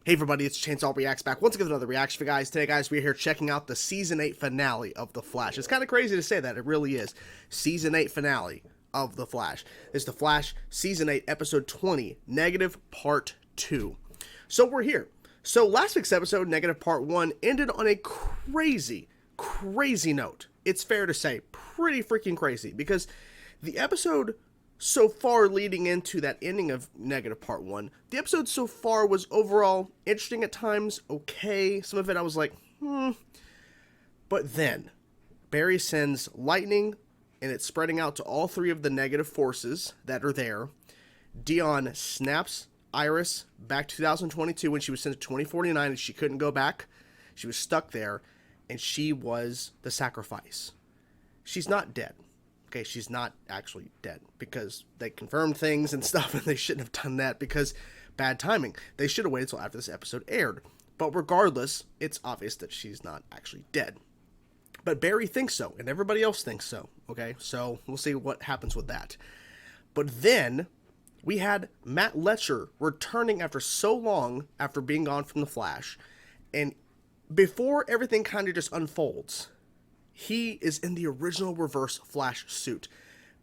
Hey everybody, it's Chainsaw Reacts back once again with another reaction for you guys. Today, guys, we're here checking out the Season 8 finale of The Flash. It's kind of crazy to say that, it really is. Season 8 finale of The Flash. It's The Flash Season 8, Episode 20, Negative Part 2. So we're here. So last week's episode, Negative Part 1, ended on a crazy note. It's fair to say, pretty freaking crazy, because the episode so far leading into that ending of Negative Part 1, the episode so far was overall interesting at times, okay. Some of it I was like, But then, Barry sends lightning, and it's spreading out to all three of the negative forces that are there. Dion snaps Iris back to 2022 when she was sent to 2049 and she couldn't go back. She was stuck there, and she was the sacrifice. She's not dead. Okay, she's not actually dead, because they confirmed things and stuff, and they shouldn't have done that because bad timing. They should have waited until after this episode aired. But regardless, it's obvious that she's not actually dead. But Barry thinks so, and everybody else thinks so, okay? So we'll see what happens with that. But then we had Matt Letscher returning after so long after being gone from the Flash, and before everything kind of just unfolds, he is in the original Reverse Flash suit,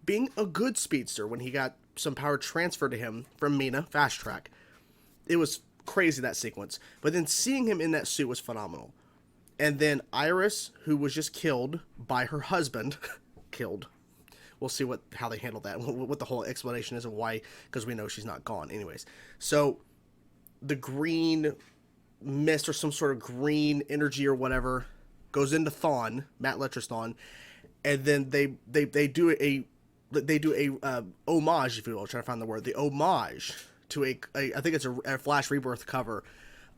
being a good speedster when he got some power transferred to him from Mina Fast Track. It was crazy, that sequence. But then seeing him in that suit was phenomenal. And then Iris, who was just killed by her husband, killed. We'll see how they handle that, what the whole explanation is and why, because we know she's not gone anyways. So the green mist or some sort of green energy or whatever goes into Thawne, Matt Letscher's Thawne, and then they do a homage, if you will, trying to find the word, the homage to I think it's a Flash Rebirth cover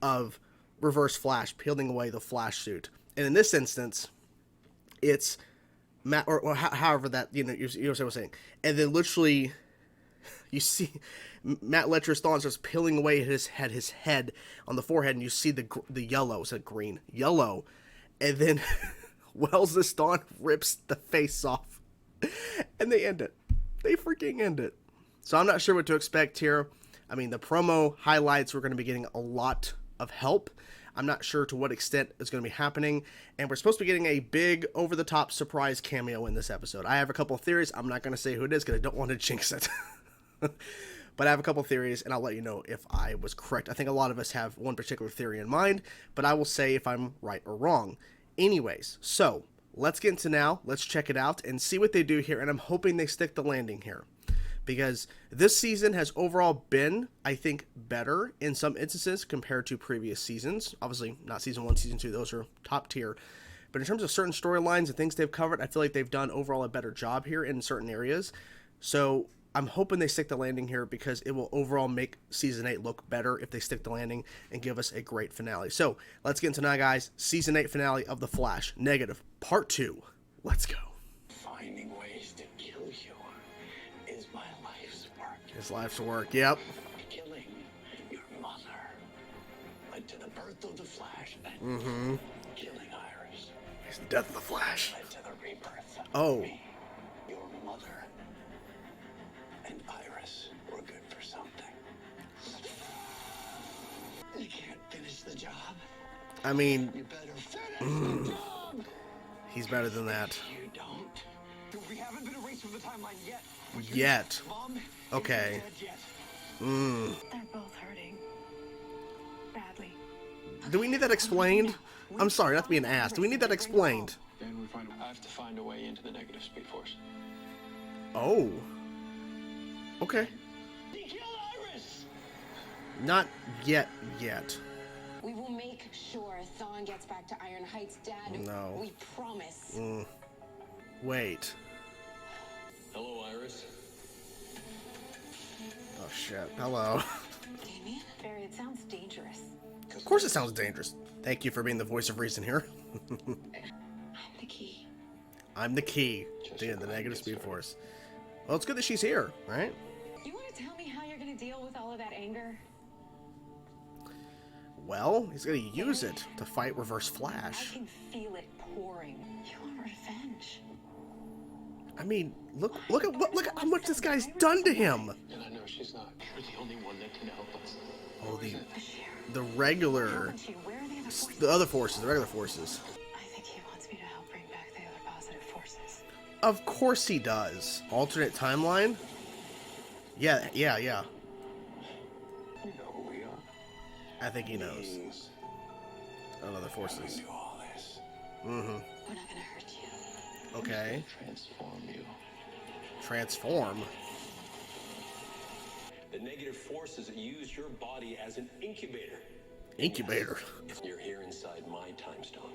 of Reverse Flash peeling away the Flash suit, and in this instance, it's Matt, or however that you know what I was saying, and then literally you see Matt Letscher's Thawne starts peeling away his head on the forehead, and you see the yellow, it's green yellow. And then Wells' Thawne rips the face off. And they end it. They freaking end it. So I'm not sure what to expect here. I mean, the promo highlights, we're going to be getting a lot of help. I'm not sure to what extent it's going to be happening. And we're supposed to be getting a big, over-the-top surprise cameo in this episode. I have a couple of theories. I'm not going to say who it is because I don't want to jinx it. But I have a couple of theories, and I'll let you know if I was correct. I think a lot of us have one particular theory in mind, but I will say if I'm right or wrong. Anyways, so let's get into now. Let's check it out and see what they do here, and I'm hoping they stick the landing here, because this season has overall been, I think, better in some instances compared to previous seasons. Obviously, not Season 1, Season 2, those are top tier. But in terms of certain storylines and things they've covered, I feel like they've done overall a better job here in certain areas. So I'm hoping they stick the landing here, because it will overall make Season 8 look better if they stick the landing and give us a great finale. So let's get into now, guys. Season 8 finale of The Flash, Negative Part 2. Let's go. Finding ways to kill you is my life's work. His life's work, yep. Killing your mother led to the birth of the Flash, and killing Iris It's the death of the Flash. led to the rebirth Oh. of me. Your mother and Iris were good for something. You can't finish the job. I mean, You better finish the job. he's better than that. You don't. We haven't been erased from the timeline yet. Yet. Mom, Okay. you're not dead yet. They're both hurting. Badly. Do we need that explained? I'm sorry, not to be an ass. Do we need that explained? And I have to find a way into the negative speed force. Oh. Okay. They killed Iris. Not yet. We will make sure Thawne gets back to Iron Heights, Dad. No. We promise. Wait. Hello, Iris. Oh shit. Hello. Damien? Barry, it sounds dangerous. Of course it sounds dangerous. Thank you for being the voice of reason here. I'm the key. I'm the key to the negative speed force. Well, it's good that she's here, right? You want to tell me how you're going to deal with all of that anger? Well, he's gonna use it to fight Reverse I Flash. can feel it pouring. You want revenge. I mean, look at how much this guy's done to him. And I know she's not. You're the only one that can help us. Oh, Bashir, the regular, what happened to you? Where are the other forces? the other forces, the regular forces. I think he wants me to help bring back the other positive forces. Of course he does. Alternate timeline? Yeah. You know who we are. I think he knows. Beings Other forces. do all this. We're not gonna hurt you. Okay. Transform you. Transform. The negative forces use your body as an incubator. Incubator. You're here inside my time stone.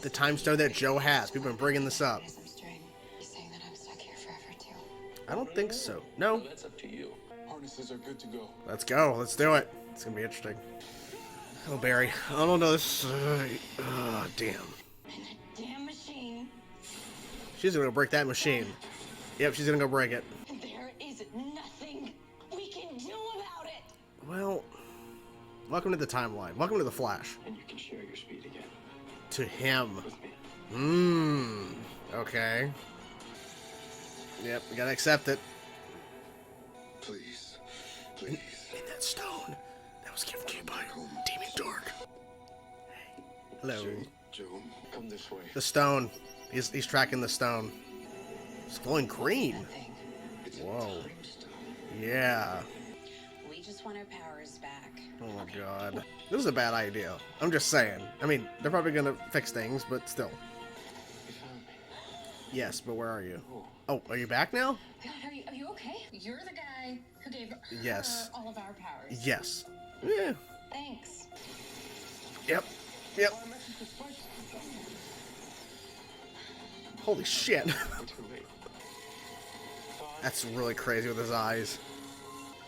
The time stone that Joe has. We've been bringing this up. Some string. You're saying that I'm stuck here forever too. I don't think so. No. Well, that's up to you. Harnesses are good to go. Let's go. Let's do it. It's gonna be interesting. Oh, Barry. I don't know this. Damn. And that damn machine. She's gonna break that machine. Yep, she's gonna go break it. There is nothing we can do about it. Well, welcome to the timeline. Welcome to the Flash. And you can share your speed again To him. with me. Okay. Yep, we gotta accept it. Please. Please. In that stone that was given to you by Demon Dark. Hey. Hello. Joe, come this way. The stone. He's tracking the stone. It's glowing green. It's Whoa. a time stone. Yeah. We just want our powers back. Oh my god. This is a bad idea. I'm just saying. I mean, they're probably gonna fix things, but still. You found me. Yes, but where are you? Oh, are you back now? God, are you okay? You're the guy who gave her Yes. all of our powers. Yes. Yeah. Thanks. Yep. Yep. Holy shit. Too late. That's really crazy with his eyes.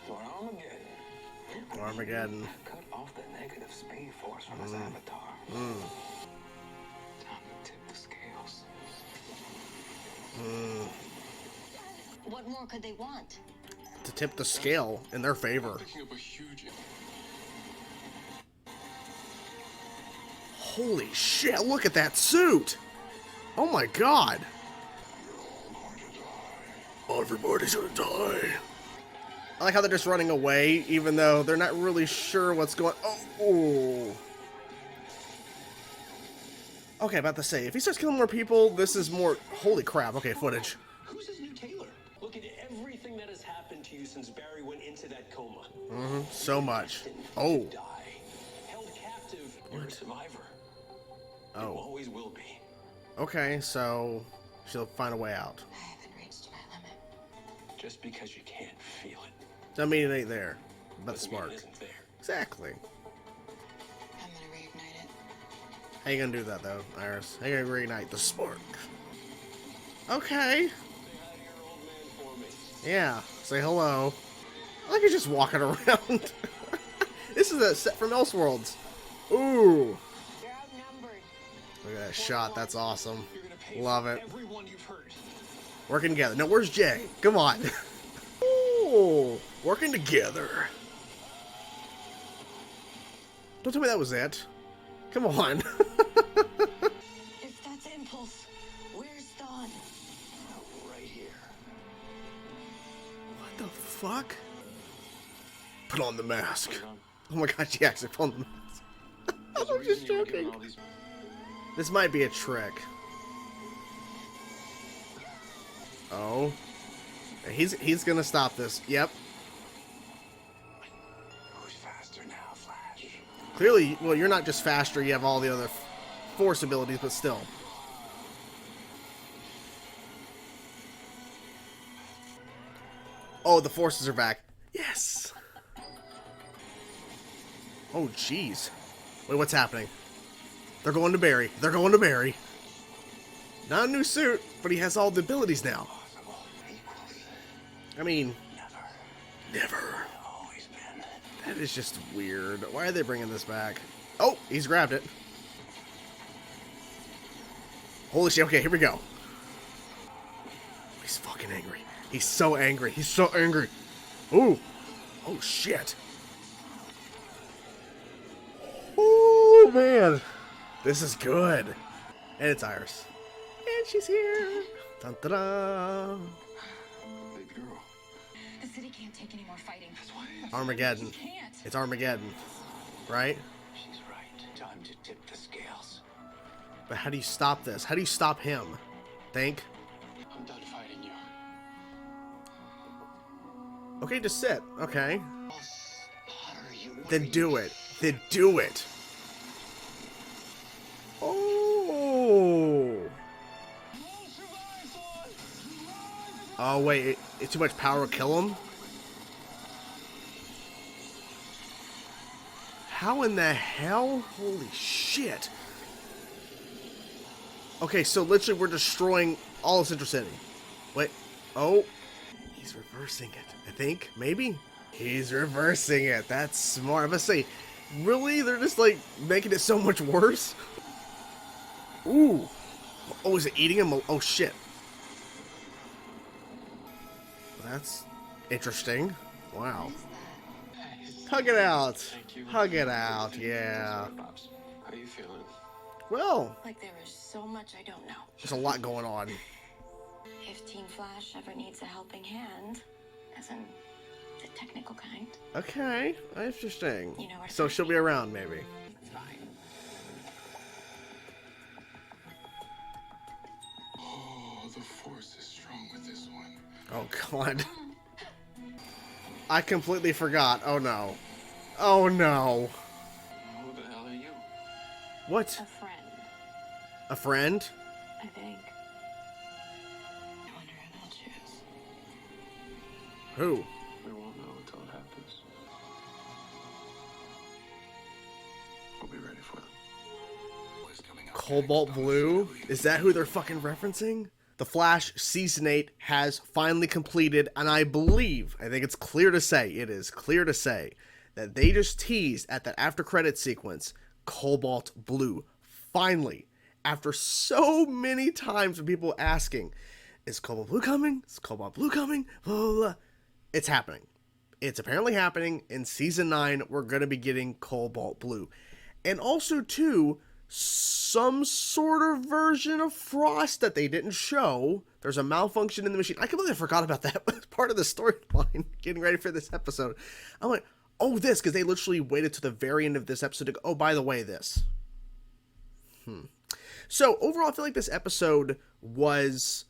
For Armageddon. Armageddon. Cut off the negative speed force from his avatar. Time to tip the scales. What more could they want? To tip the scale in their favor. Picking up a huge. Holy shit, look at that suit! Oh my god! Everybody's gonna die. I like how they're just running away, even though they're not really sure what's going on. Oh. Okay, about to say, if he starts killing more people, this is more. Holy crap, okay, footage. Who's his new tailor? Look at everything that has happened to you since Barry went into that coma. So much. Destined Oh. to die. Held captive. You're a survivor. You Oh. always will be. Okay, so she'll find a way out. I haven't reached my limit. Just because you can't feel it. Doesn't mean it ain't there. But the doesn't mean spark. it isn't there. Exactly. I'm gonna reignite it. How you gonna do that though, Iris? How you gonna reignite the spark? Okay. Say hi to your old man for me. Yeah. Say hello. I like you're just walking around. This is a set from Elseworlds. Ooh. You're outnumbered. Look at that shot. That's awesome. You're gonna pay Love for it. everyone you've hurt. Working together. No, where's Jay? Come on. Ooh. Working together. Don't tell me that was it. Come on. If that's Impulse, where's Dawn? Right here. What the fuck? Put on the mask. Oh my god, she actually put on the mask. I'm just joking. This might be a trick. Oh. He's gonna stop this. Yep. Who's faster now, Flash? Clearly, well, you're not just faster, you have all the other force abilities, but still. Oh, the forces are back. Yes! Oh, jeez. Wait, what's happening? They're going to Barry. They're going to Barry. Not a new suit, but he has all the abilities now. I mean, never. Always been. That is just weird. Why are they bringing this back? Oh, he's grabbed it. Holy shit, okay, here we go. He's fucking angry. He's so angry. He's so angry. Ooh. Oh, shit. Oh, man. This is good. And it's Iris. And she's here. Dun, dun, dun. Baby girl. The city can't take any more Armageddon. Can't. It's Armageddon, right? She's right. Time to tip the scales. But how do you stop this? How do you stop him? Think? I'm done fighting you. Okay, just sit. Okay. I'll slaughter you. Then do it. Then do it. Oh. Oh, wait. It's too much power to kill him? How in the hell? Holy shit. Okay, so literally we're destroying all of Central City. Wait. Oh. He's reversing it, I think. Maybe? He's reversing it. That's smart. I'm gonna say, really? They're just, like, making it so much worse? Ooh. Oh, is it eating him? Oh, shit. That's interesting. Wow. Hug it out. Thank you. Hug it out. Yeah. Pops, how you feeling? Well, Like there is so much I don't know. there's a lot going on. If Team Flash ever needs a helping hand, as in the technical kind, Okay. Interesting. You know where to So find she'll me. be around, maybe. it's fine. Oh, the force is strong with this one. Oh, God. I completely forgot. Oh, no. Oh, no. Who the hell are you? What? A friend, A friend? I think. I wonder who they'll choose. Who? We won't know until it happens. We'll be ready for them. Cobalt Blue? Is that who they're fucking referencing? The Flash Season 8 has finally completed, and I think it's clear to say, that they just teased at that after credit sequence, Cobalt Blue. Finally, after so many times of people asking, is Cobalt Blue coming? Is Cobalt Blue coming? Blah, blah, blah. It's happening. It's apparently happening. In Season 9, we're going to be getting Cobalt Blue. And also, too, some sort of version of Frost that they didn't show. There's a malfunction in the machine. I completely forgot about that. It's part of the storyline, getting ready for this episode. I'm like, oh, this, because they literally waited to the very end of this episode to go, oh, by the way, this. So, overall, I feel like this episode was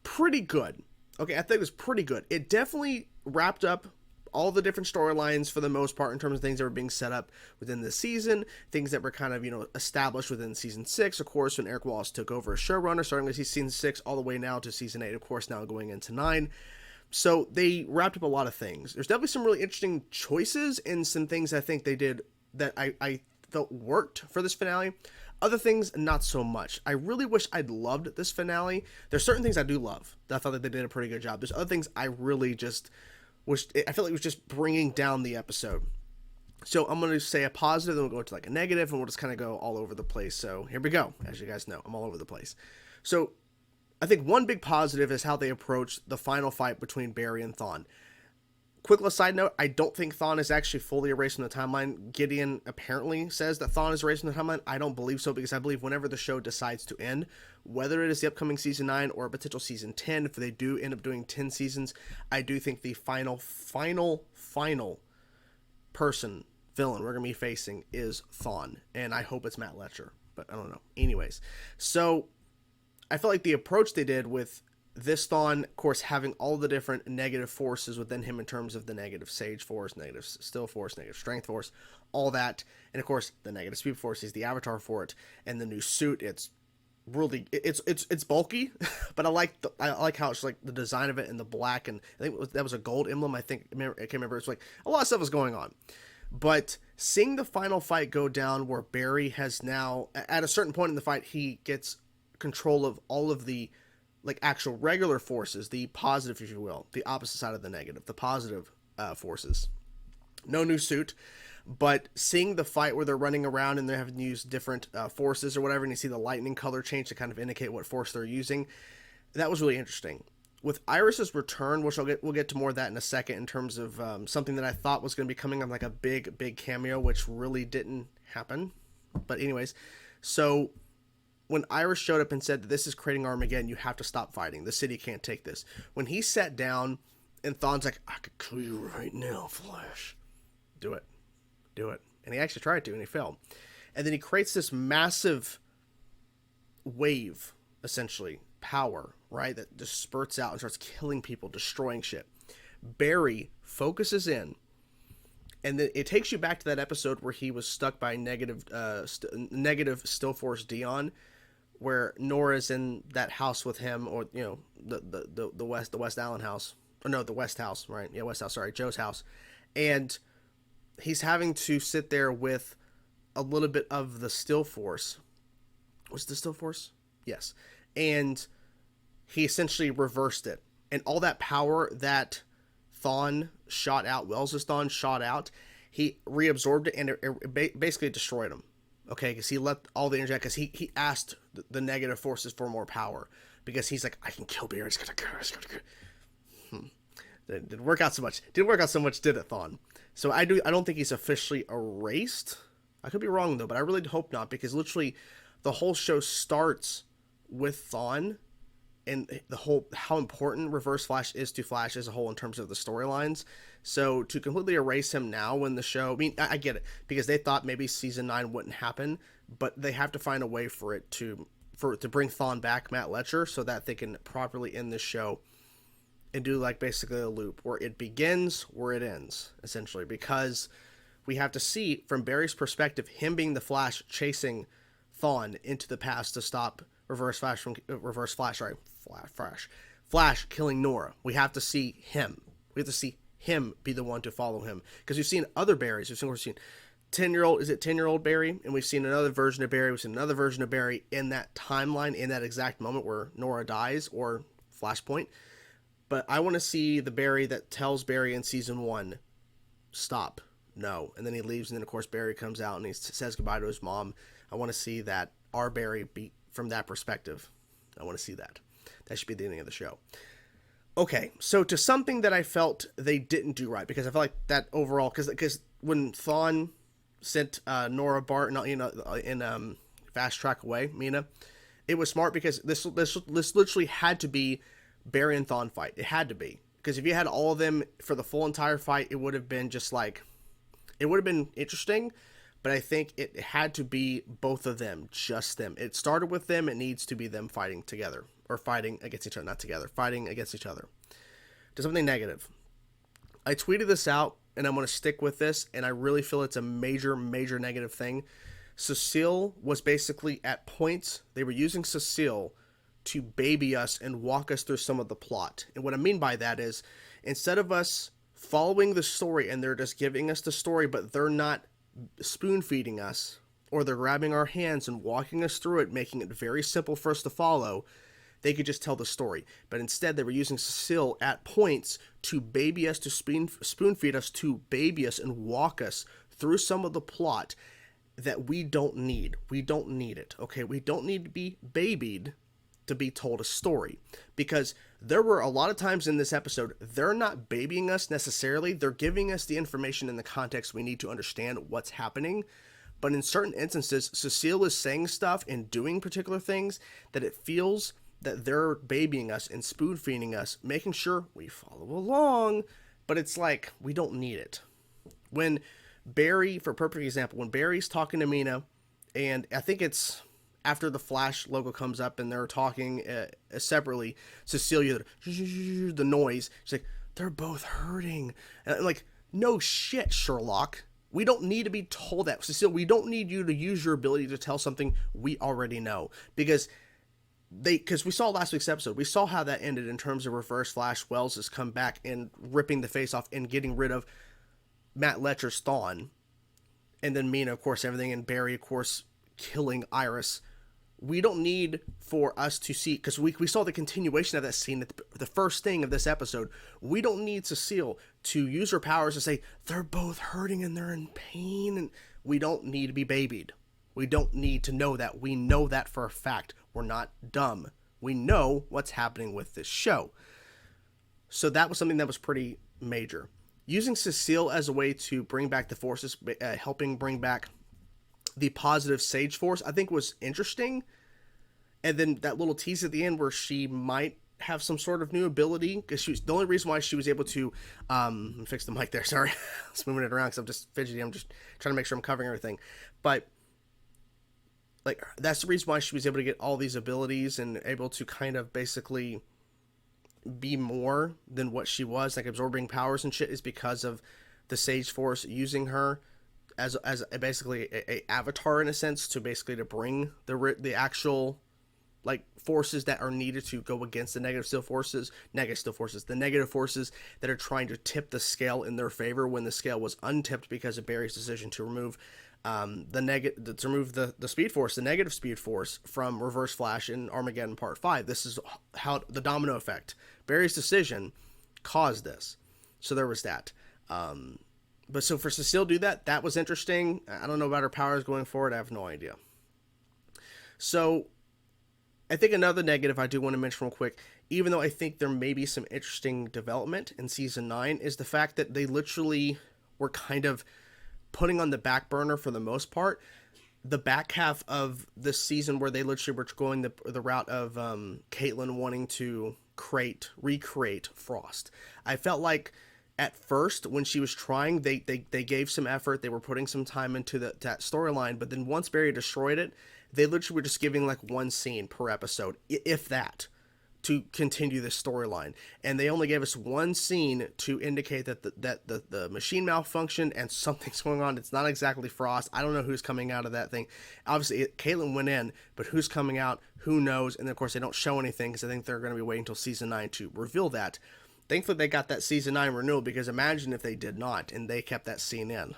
pretty good. Okay, I think it was pretty good. It definitely wrapped up all the different storylines for the most part in terms of things that were being set up within the season, things that were kind of, established within season 6, of course, when Eric Wallace took over as showrunner, starting with season 6 all the way now to season 8, of course, now going into 9. So they wrapped up a lot of things. There's definitely some really interesting choices and some things I think they did that I felt worked for this finale. Other things, not so much. I really wish I'd loved this finale. There's certain things I do love. I thought that they did a pretty good job. There's other things I really just wish, I feel like it was just bringing down the episode. So I'm going to say a positive, then we'll go to like a negative, and we'll just kind of go all over the place. So here we go. As you guys know, I'm all over the place. So I think one big positive is how they approached the final fight between Barry and Thawne. Quick little side note, I don't think Thawne is actually fully erased from the timeline. Gideon apparently says that Thawne is erased from the timeline. I don't believe so, because I believe whenever the show decides to end, whether it is the upcoming season 9 or a potential season 10, if they do end up doing 10 seasons, I do think the final villain we're going to be facing is Thawne. And I hope it's Matt Letcher, but I don't know. Anyways, so I felt like the approach they did with this Thawne, of course, having all the different negative forces within him in terms of the negative Sage Force, negative Still Force, negative Strength Force, all that. And of course, the negative Speed Force, he's the avatar for it. And the new suit, it's really, it's bulky, but I like how it's like the design of it in the black. And I think that was a gold emblem. I can't remember. It's like a lot of stuff was going on. But seeing the final fight go down where Barry has now, at a certain point in the fight, he gets control of all of the like actual regular forces, the positive, if you will, the opposite side of the negative, the positive forces. No new suit, but seeing the fight where they're running around and they're having to use different forces or whatever, and you see the lightning color change to kind of indicate what force they're using, that was really interesting. With Iris's return, which we'll get to more of that in a second in terms of something that I thought was going to be coming on like a big cameo, which really didn't happen. But anyways, so when Iris showed up and said that this is creating Armageddon, you have to stop fighting. The city can't take this. When he sat down and Thawne's like, I could kill you right now, Flash. Do it. Do it. And he actually tried to, and he failed. And then he creates this massive wave, essentially, power, right, that just spurts out and starts killing people, destroying shit. Barry focuses in, and then it takes you back to that episode where he was stuck by negative still force Dion, where Nora's in that house with him, or the West Allen house, or no, the West house, right? Yeah, West house. Sorry, Joe's house, and he's having to sit there with a little bit of the still force. Was it the still force? Yes, and he essentially reversed it, and all that power that Thawne shot out, Wells' Thawne shot out, he reabsorbed it, and it basically destroyed him. Okay, because he let all the energy out, because he asked the negative forces for more power, because he's like, I can kill Barry. It's gonna go. It didn't work out so much. Did it, Thawne? So I don't think he's officially erased. I could be wrong though, but I really hope not, because literally the whole show starts with Thawne, and the whole how important Reverse Flash is to Flash as a whole in terms of the storylines. So to completely erase him now when the show, I mean, I get it, because they thought maybe season 9 wouldn't happen, but they have to find a way for it to bring Thawne back, Matt Letcher, so that they can properly end this show and do like basically a loop where it begins where it ends, essentially, because we have to see from Barry's perspective, him being the Flash chasing Thawne into the past to stop Flash killing Nora. We have to see him. We have to see him be the one to follow him, because we've seen other Barrys. We've seen 10-year-old Barry, and we've seen another version of Barry. We've seen another version of Barry in that timeline, in that exact moment where Nora dies, or Flashpoint. But I want to see the Barry that tells Barry in season 1, stop, no, and then he leaves, and then of course Barry comes out and he says goodbye to his mom. I want to see that our Barry be from that perspective. I want to see that. That should be the ending of the show. Okay, so to something that I felt they didn't do right, because I felt like that overall, because when Thawne sent Nora Barton, in Fast Track away, Mina, it was smart, because this literally had to be Barry and Thawne fight. It had to be, because if you had all of them for the full entire fight, it would have been just like, it would have been interesting, but I think it had to be both of them, just them. It started with them, it needs to be them fighting together. Or fighting against each other, not together. Fighting against each other. To something negative. I tweeted this out, and I'm going to stick with this, and I really feel it's a major, major negative thing. Cecile was basically at points, they were using Cecile to baby us and walk us through some of the plot. And what I mean by that is, instead of us following the story, and they're just giving us the story, but they're not spoon-feeding us, or they're grabbing our hands and walking us through it, making it very simple for us to follow, they could just tell the story. But instead, they were using Cecile at points to baby us, to spoon feed us, to baby us and walk us through some of the plot that we don't need. We don't need it, okay? We don't need to be babied to be told a story. Because there were a lot of times in this episode, they're not babying us necessarily. They're giving us the information in the context we need to understand what's happening. But in certain instances, Cecile is saying stuff and doing particular things that it feels that they're babying us and spoon feeding us, making sure we follow along, but it's like, we don't need it. When Barry, for a perfect example, when Barry's talking to Mina, and I think it's after the Flash logo comes up and they're talking separately, Cecilia, the noise, she's like, they're both hurting. And I'm like, no shit, Sherlock. We don't need to be told that. Cecile, we don't need you to use your ability to tell something we already know. Because we saw last week's episode, we saw how that ended in terms of Reverse Flash. Wells has come back and ripping the face off and getting rid of Matt Letcher's Thawne. And then Mina, of course, everything, and Barry, of course, killing Iris. We don't need for us to see, because we saw the continuation of that scene at the first thing of this episode. We don't need Cecile to use her powers to say, they're both hurting and they're in pain, and we don't need to be babied. We don't need to know that. We know that for a fact. We're not dumb. We know what's happening with this show. So that was something that was pretty major. Using Cecile as a way to bring back the forces, helping bring back the positive Sage Force, I think was interesting. And then that little tease at the end where she might have some sort of new ability, because she was the only reason why she was able to fix the mic there, sorry. I was moving it around because I'm just fidgety. I'm just trying to make sure I'm covering everything. But like, that's the reason why she was able to get all these abilities and able to kind of basically be more than what she was, like absorbing powers and shit, is because of the Sage Force using her as basically a avatar in a sense, to basically to bring the actual like forces that are needed to go against the negative forces that are trying to tip the scale in their favor when the scale was untipped because of Barry's decision to remove the Speed Force, the negative Speed Force from Reverse Flash in Armageddon Part 5. This is how the domino effect. Barry's decision caused this. So there was that. But so for Cecile do that was interesting. I don't know about her powers going forward. I have no idea. So I think another negative I do want to mention real quick, even though I think there may be some interesting development in Season 9, is the fact that they literally were kind of putting on the back burner for the most part the back half of this season, where they literally were going the route of Caitlin wanting to recreate Frost. I felt like at first when she was trying, they gave some effort, they were putting some time into that storyline, but then once Barry destroyed it, they literally were just giving like one scene per episode, if that, to continue this storyline. And they only gave us one scene to indicate that the machine malfunctioned and something's going on. It's not exactly Frost. I don't know who's coming out of that thing. Obviously, Caitlin went in, but who's coming out? Who knows? And of course, they don't show anything because I think they're going to be waiting until Season 9 to reveal that. Thankfully, they got that Season 9 renewal, because imagine if they did not and they kept that scene in.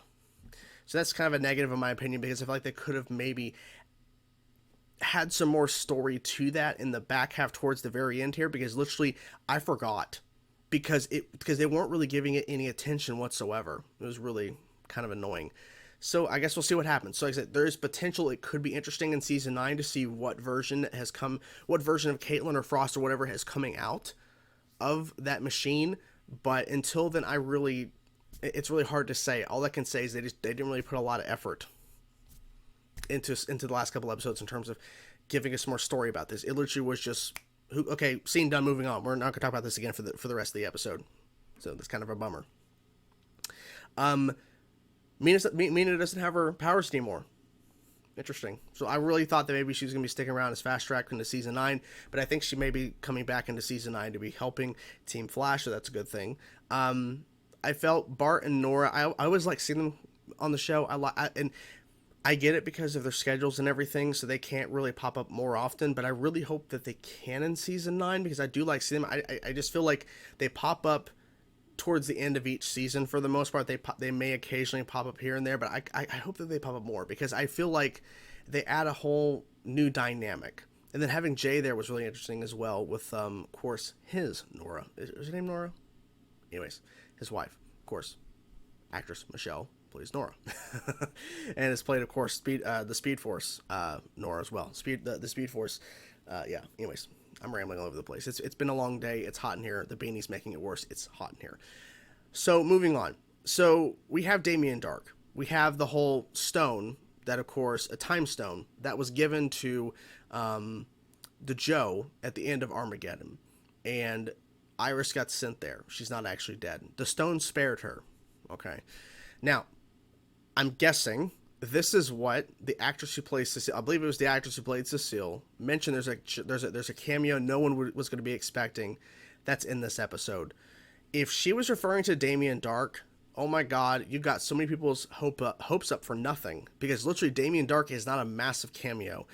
So that's kind of a negative in my opinion, because I feel like they could have maybe had some more story to that in the back half towards the very end here, because literally I forgot because they weren't really giving it any attention whatsoever. It was really kind of annoying. So I guess we'll see what happens. So like I said, there is potential. It could be interesting in Season 9 to see what version of Caitlin or Frost or whatever is coming out of that machine. But until then, it's really hard to say. All I can say is they didn't really put a lot of effort into the last couple episodes in terms of giving us more story about this. It literally was just, okay, scene done, moving on. We're not gonna talk about this again for the rest of the episode. So that's kind of a bummer. Mina doesn't have her powers anymore. Interesting. So I really thought that maybe she was going to be sticking around as Fast Track into Season 9, but I think she may be coming back into Season 9 to be helping Team Flash, so that's a good thing. I felt Bart and Nora, I always like seeing them on the show. And I get it because of their schedules and everything, so they can't really pop up more often, but I really hope that they can in Season 9, because I do like seeing them. I just feel like they pop up towards the end of each season for the most part. They may occasionally pop up here and there, but I hope that they pop up more, because I feel like they add a whole new dynamic. And then having Jay there was really interesting as well, with of course his Nora, is her name Nora? Anyways, his wife, of course, actress Michelle plays Nora, and has played of course the Speed Force Nora as well. The Speed Force, yeah. Anyways, I'm rambling all over the place. It's been a long day. It's hot in here. The beanie's making it worse. It's hot in here. So moving on. So we have Damien Dark. We have the whole stone that, of course, a time stone that was given to the Joe at the end of Armageddon. And Iris got sent there. She's not actually dead. The stone spared her. Okay. Now, I'm guessing this is what the actress who plays Cecile, I believe it was the actress who played Cecile, mentioned. There's a cameo no one was going to be expecting that's in this episode. If she was referring to Damien Dark, oh my God, you got so many people's hopes up for nothing, because literally Damien Dark is not a massive cameo.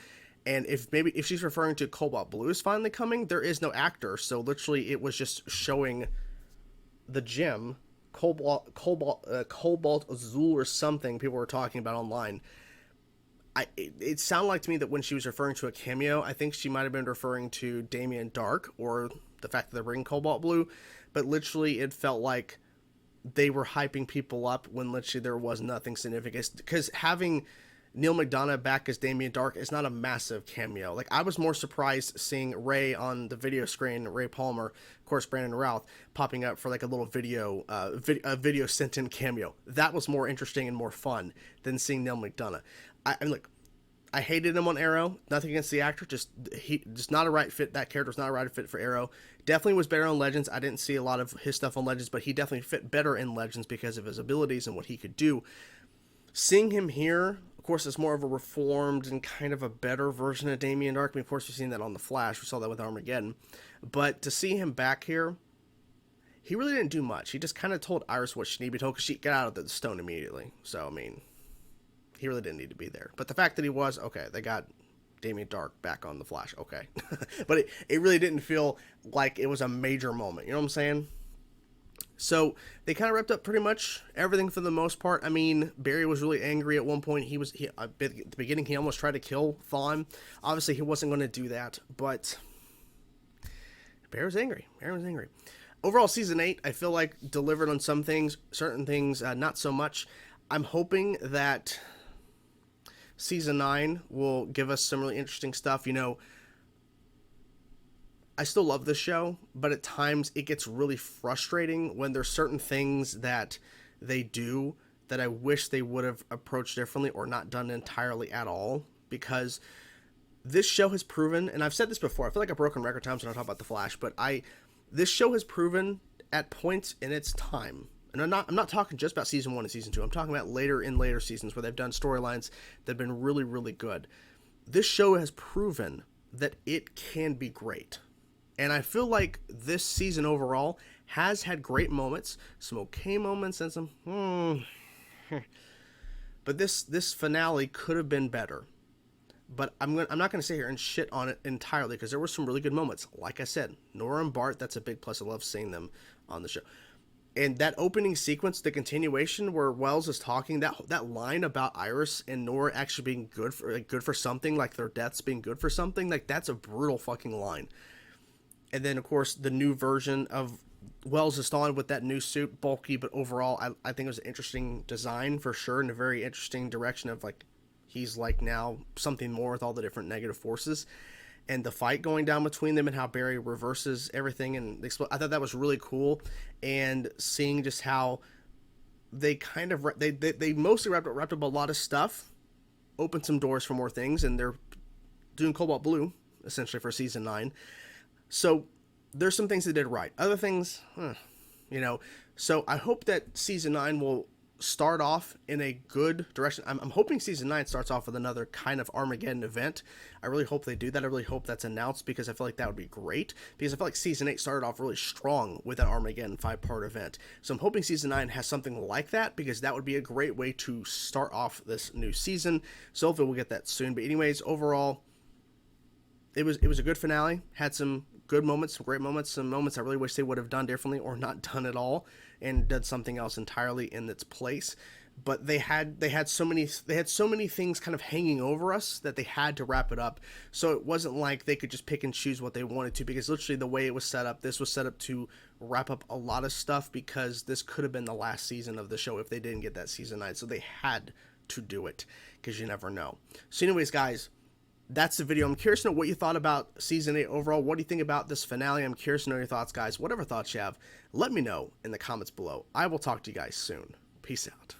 And if she's referring to Cobalt Blue is finally coming, there is no actor, so literally it was just showing the gem. Cobalt Azul or something people were talking about online. It sounded like to me that when she was referring to a cameo, I think she might have been referring to Damien Dark or the fact that they're bringing Cobalt Blue, but literally it felt like they were hyping people up when literally there was nothing significant, because having Neil McDonough back as Damien Dark is not a massive cameo. Like, I was more surprised seeing Ray on the video screen, Ray Palmer, of course, Brandon Routh, popping up for like a little video sent in cameo. That was more interesting and more fun than seeing Neil McDonough. I mean, look, I hated him on Arrow. Nothing against the actor, just not a right fit. That character's not a right fit for Arrow. Definitely was better on Legends. I didn't see a lot of his stuff on Legends, but he definitely fit better in Legends because of his abilities and what he could do. Seeing him here, of course, is more of a reformed and kind of a better version of Damien Dark. I mean, of course, we've seen that on The Flash. We saw that with Armageddon. But to see him back here, he really didn't do much. He just kind of told Iris what she needed to be told because she got out of the stone immediately. So, I mean, he really didn't need to be there. But the fact that he was, okay, they got Damien Dark back on The Flash, okay. But it really didn't feel like it was a major moment. You know what I'm saying? So they kind of wrapped up pretty much everything for the most part. I mean, Barry was really angry at one point. At the beginning, he almost tried to kill Thawne. Obviously, he wasn't going to do that, but Barry was angry. Overall, season 8, I feel like delivered on some things, certain things, not so much. I'm hoping that season 9 will give us some really interesting stuff. You know, I still love this show, but at times it gets really frustrating when there's certain things that they do that I wish they would have approached differently or not done entirely at all, because this show has proven, and I've said this before, I feel like a broken record times when I talk about The Flash, but this show has proven at points in its time, and I'm not talking just about season 1 and season 2, I'm talking about later seasons where they've done storylines that have been really, really good. This show has proven that it can be great. And I feel like this season overall has had great moments, some okay moments, and some but this finale could have been better. But I'm not going to sit here and shit on it entirely, because there were some really good moments. Like I said, Nora and Bart, that's a big plus. I love seeing them on the show. And that opening sequence, the continuation where Wells is talking, that line about Iris and Nora actually being good for something, like their deaths being good for something, like that's a brutal fucking line. And then, of course, the new version of Wells is Thawne with that new suit, bulky, but overall, I think it was an interesting design for sure, and a very interesting direction of, like, he's, like, now something more with all the different negative forces. And the fight going down between them and how Barry reverses everything and I thought that was really cool. And seeing just how they kind of, they mostly wrapped up a lot of stuff, opened some doors for more things, and they're doing Cobalt Blue, essentially, for season 9. So there's some things they did right. Other things, you know. So I hope that season 9 will start off in a good direction. I'm hoping season 9 starts off with another kind of Armageddon event. I really hope they do that. I really hope that's announced, because I feel like that would be great. Because I feel like season 8 started off really strong with an Armageddon 5-part event. So I'm hoping season 9 has something like that, because that would be a great way to start off this new season. So hopefully we'll get that soon. But anyways, overall, it was a good finale. Had some good moments, some great moments, some moments I really wish they would have done differently or not done at all, and done something else entirely in its place. But they had so many things kind of hanging over us that they had to wrap it up. So it wasn't like they could just pick and choose what they wanted to, because literally the way it was set up, this was set up to wrap up a lot of stuff, because this could have been the last season of the show if they didn't get that season 9. So they had to do it, because you never know. So anyways, guys, that's the video. I'm curious to know what you thought about season 8 overall. What do you think about this finale? I'm curious to know your thoughts, guys. Whatever thoughts you have, let me know in the comments below. I will talk to you guys soon. Peace out.